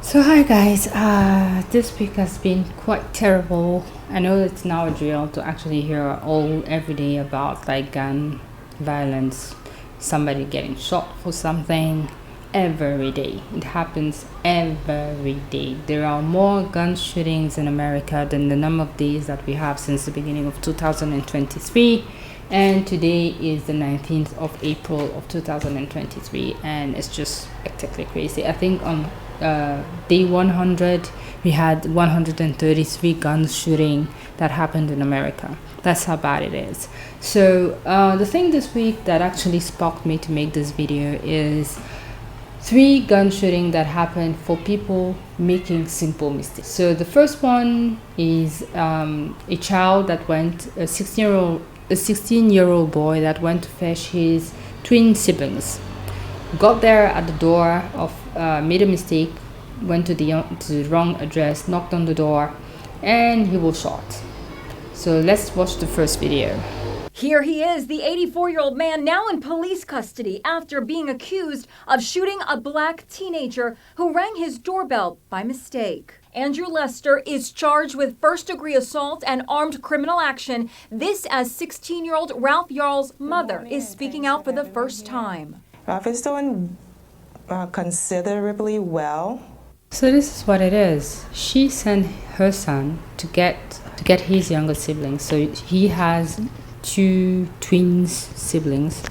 So hi guys, this week has been quite terrible. I know it's now a drill to actually hear all every day about like gun violence, somebody getting shot for something every day. It happens every day. There are more gun shootings in America than the number of days that we have since the beginning of 2023. And today is the 19th of April of 2023, and it's just spectacularly crazy. I think on day 100 we had 133 gun shooting that happened in America. That's how bad it is. So the thing this week that actually sparked me to make this video is 3 gun shooting that happened for people making simple mistakes. So the first one is a child that went, a 16-year-old boy that went to fetch his twin siblings, got there at the door of, made a mistake, went to the wrong address, knocked on the door, and he was shot. So let's watch the first video. Here he is, the 84-year-old man now in police custody after being accused of shooting a black teenager who rang his doorbell by mistake. Andrew Lester is charged with first-degree assault and armed criminal action. This as 16-year-old Ralph Yarl's mother is speaking out for the first time. Ralph is doing considerably well. So this is what it is. She sent her son to get his younger siblings. So he has 2 twins siblings,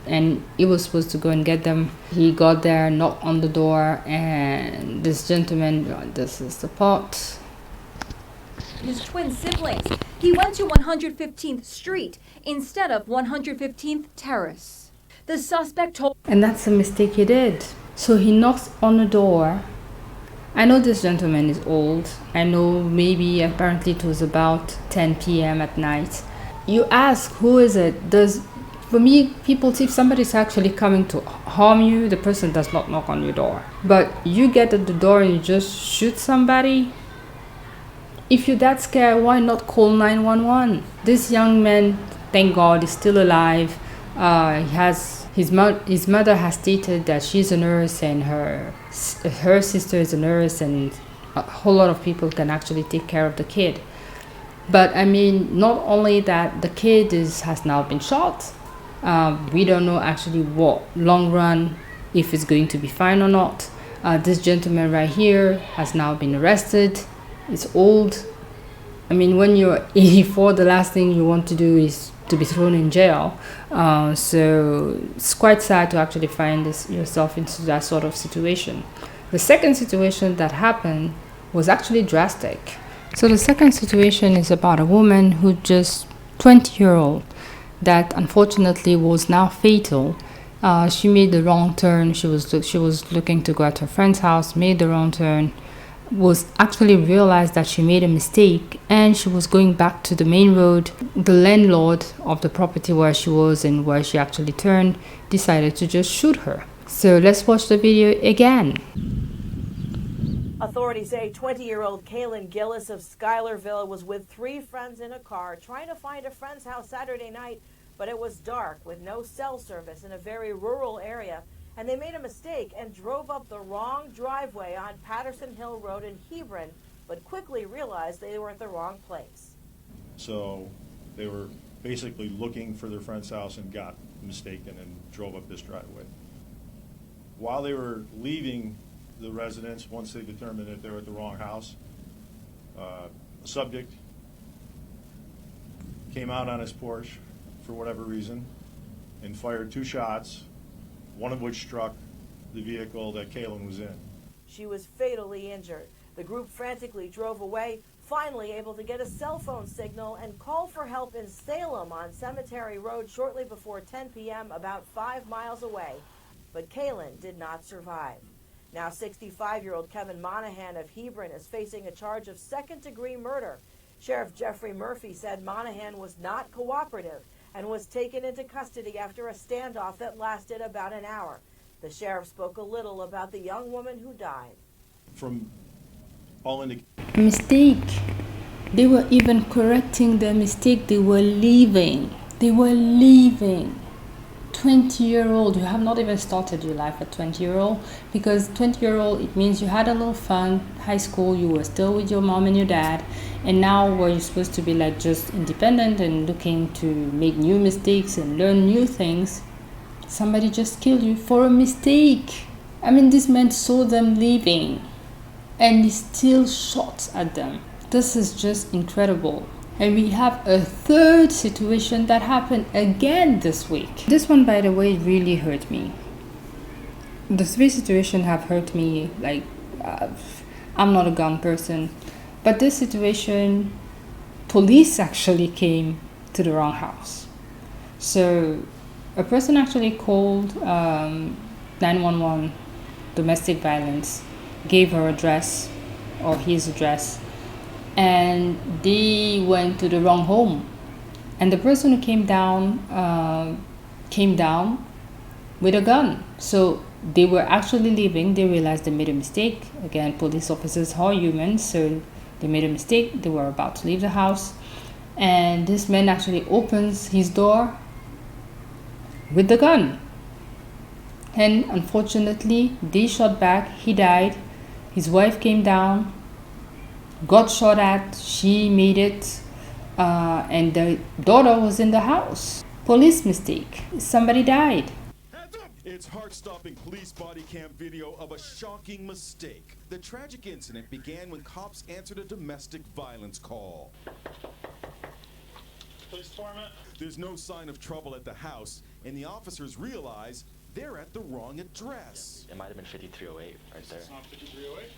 and he was supposed to go and get them. He got there, knocked on the door, and this gentleman, this is the pot. His twin siblings. He went to 115th Street instead of 115th Terrace. The suspect told... And that's a mistake he did. So he knocks on the door. I know this gentleman is old. I know maybe apparently it was about 10 p.m. at night. You ask, who is it? For me, people, if somebody's actually coming to harm you, the person does not knock on your door. But you get at the door and you just shoot somebody. If you're that scared, why not call 911? This young man, thank God, is still alive. His mother has stated that she's a nurse and her sister is a nurse, and a whole lot of people can actually take care of the kid. But I mean, not only that, the kid has now been shot. We don't know actually what long run, if it's going to be fine or not. This gentleman right here has now been arrested. It's old. I mean, when you're 84, the last thing you want to do is to be thrown in jail. So it's quite sad to actually find yourself into that sort of situation. The second situation that happened was actually drastic. So the second situation is about a woman who just 20-year-old that unfortunately was now fatal. She made the wrong turn. She was looking to go at her friend's house, made the wrong turn, was actually realized that she made a mistake, and she was going back to the main road. The landlord of the property where she was and where she actually turned decided to just shoot her. So let's watch the video again. Authorities say 20-year-old Kaylin Gillis of Schuylerville was with 3 friends in a car trying to find a friend's house Saturday night, but it was dark with no cell service in a very rural area, and they made a mistake and drove up the wrong driveway on Patterson Hill Road in Hebron, but quickly realized they were at the wrong place. So they were basically looking for their friend's house and got mistaken and drove up this driveway. While they were leaving the residence, once they determined that they were at the wrong house, the subject came out on his porch for whatever reason and fired 2 shots, one of which struck the vehicle that Kaylin was in. She was fatally injured. The group frantically drove away, finally able to get a cell phone signal and call for help in Salem on Cemetery Road shortly before 10 p.m., about 5 miles away. But Kaylin did not survive. Now 65-year-old Kevin Monahan of Hebron is facing a charge of second-degree murder. Sheriff Jeffrey Murphy said Monahan was not cooperative and was taken into custody after a standoff that lasted about an hour. The sheriff spoke a little about the young woman who died. From all indications, Mistake. They were even correcting their mistake. They were leaving to 20-year-old, you have not even started your life at 20-year-old, because 20-year-old, it means you had a little fun, high school, you were still with your mom and your dad, and now where you're supposed to be like just independent and looking to make new mistakes and learn new things, somebody just killed you for a mistake. I mean, this man saw them leaving and he still shot at them. This is just incredible. And we have a third situation that happened again this week. This one, by the way, really hurt me. The three situations have hurt me. Like, I'm not a gun person. But this situation, police actually came to the wrong house. So a person actually called 911, domestic violence, gave her address or his address, and they went to the wrong home. And the person who came down with a gun. So they were actually leaving. They realized they made a mistake. Again, police officers are human, so they made a mistake. They were about to leave the house. And this man actually opens his door with the gun. And unfortunately, they shot back. He died. His wife came down, got shot at, she made it, and the daughter was in the house. Police mistake. Somebody died. It's heart-stopping police body cam video of a shocking mistake. The tragic incident began when cops answered a domestic violence call. Police department. There's no sign of trouble at the house, and the officers realize they're at the wrong address. It might have been 5308 right there. It's not 5308.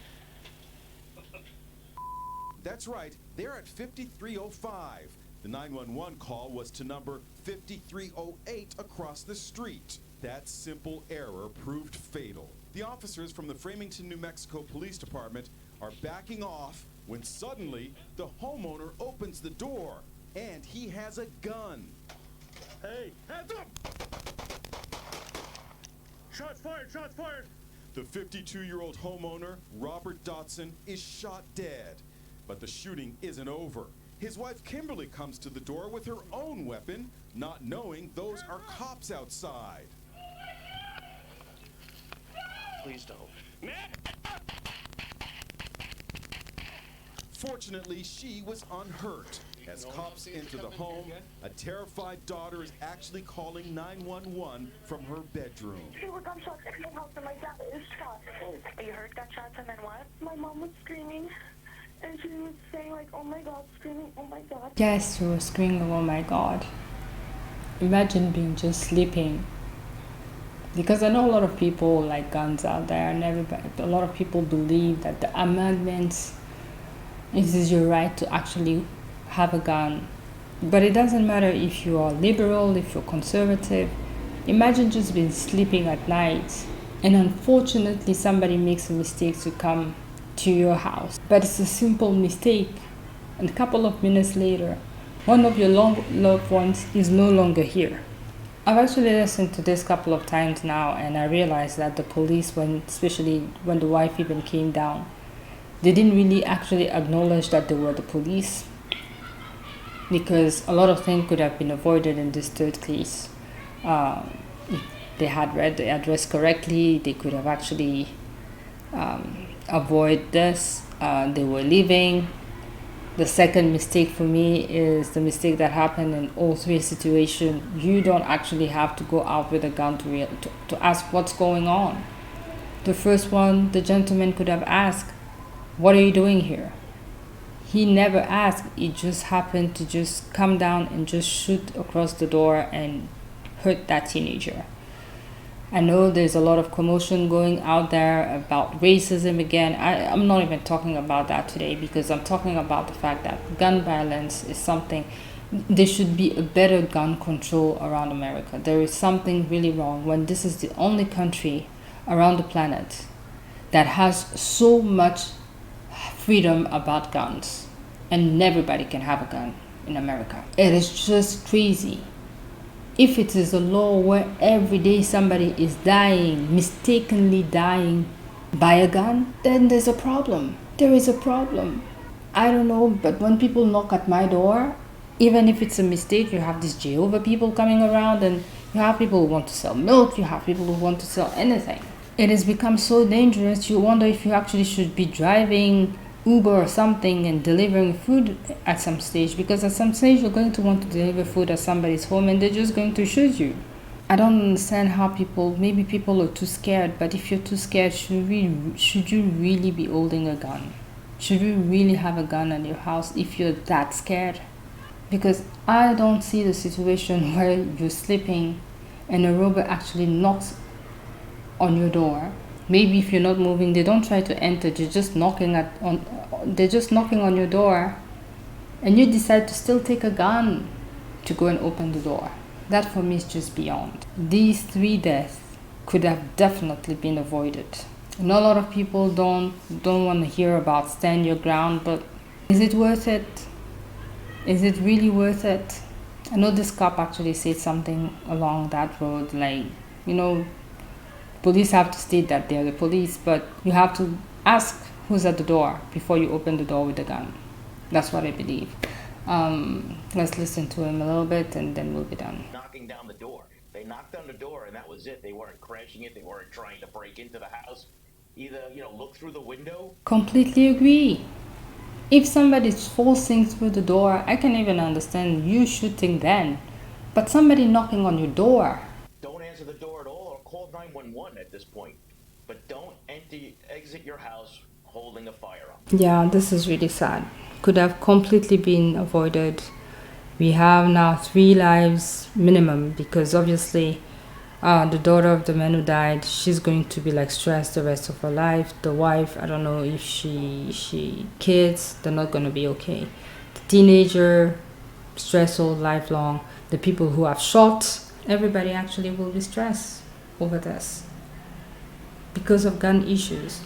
That's right, they're at 5305. The 911 call was to number 5308 across the street. That simple error proved fatal. The officers from the Framingham, New Mexico Police Department are backing off when suddenly the homeowner opens the door and he has a gun. Hey, hands up! Shots fired, shots fired! The 52-year-old homeowner, Robert Dotson, is shot dead. But the shooting isn't over. His wife, Kimberly, comes to the door with her own weapon, not knowing those are cops outside. Please don't. Fortunately, she was unhurt. As cops enter the home, a terrified daughter is actually calling 911 from her bedroom. There were gunshots in the house and my dad is shot. You heard gunshots and then what? My mom was screaming and she was saying like, oh my God, screaming, oh my God. Yes, she was screaming, oh my God. Imagine being just sleeping. Because I know a lot of people like guns out there, and a lot of people believe that the amendments, it is your right to actually have a gun. But it doesn't matter if you are liberal, if you're conservative. Imagine just being sleeping at night and unfortunately somebody makes a mistake to come to your house. But it's a simple mistake, and a couple of minutes later, one of your loved ones is no longer here. I've actually listened to this a couple of times now, and I realized that the police, especially when the wife even came down, they didn't really actually acknowledge that they were the police, because a lot of things could have been avoided in this third case. If they had read the address correctly, they could have actually avoided this. They were leaving. The second mistake for me is the mistake that happened in all three situations. You don't actually have to go out with a gun to ask what's going on. The first one, the gentleman could have asked, what are you doing here? He never asked. He just happened to just come down and just shoot across the door and hurt that teenager. I know there's a lot of commotion going out there about racism again. I'm not even talking about that today, because I'm talking about the fact that gun violence is something, there should be a better gun control around America. There is something really wrong when this is the only country around the planet that has so much freedom about guns, and everybody can have a gun in America. It is just crazy. If it is a law where every day somebody is dying, mistakenly dying by a gun, then there's a problem. There is a problem. I don't know, but when people knock at my door, even if it's a mistake, you have these Jehovah people coming around and You have people who want to sell milk, you have people who want to sell anything. It has become so dangerous, you wonder if you actually should be driving Uber or something and delivering food at some stage, because at some stage you're going to want to deliver food at somebody's home and they're just going to shoot you. I don't understand how maybe people are too scared, but if you're too scared, should you really be holding a gun? Should you really have a gun in your house if you're that scared? Because I don't see the situation where you're sleeping and a robber actually knocks on your door. Maybe if you're not moving, they don't try to enter, they're just knocking on your door, and you decide to still take a gun to go and open the door. That for me is just beyond. These 3 deaths could have definitely been avoided. And a lot of people don't want to hear about stand your ground, but is it worth it? Is it really worth it? I know this cop actually said something along that road, like, police have to state that they're the police, but you have to ask who's at the door before you open the door with a gun. That's what I believe. Let's listen to him a little bit and then we'll be done. Knocking down the door. They knocked on the door and that was it. They weren't crashing it. They weren't trying to break into the house. Either, look through the window. Completely agree. If somebody's forcing through the door, I can even understand you shooting then. But somebody knocking on your door. Don't answer the door at all or call 911 at this point. But don't exit your house holding a firearm. Yeah, this is really sad. Could have completely been avoided. We have now 3 lives minimum, because obviously the daughter of the man who died, she's going to be stressed the rest of her life. The wife, I don't know if she kids, they're not going to be okay. The teenager, stressful lifelong. The people who have shot, everybody actually will be stressed over this because of gun issues.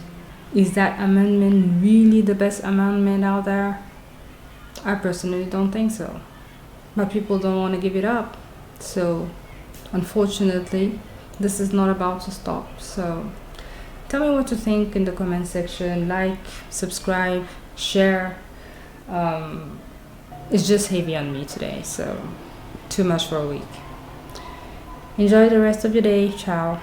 Is that amendment really the best amendment out there? I personally don't think so. But people don't want to give it up. So, unfortunately, this is not about to stop. So, tell me what you think in the comment section. Like, subscribe, share. It's just heavy on me today, so too much for a week. Enjoy the rest of your day. Ciao.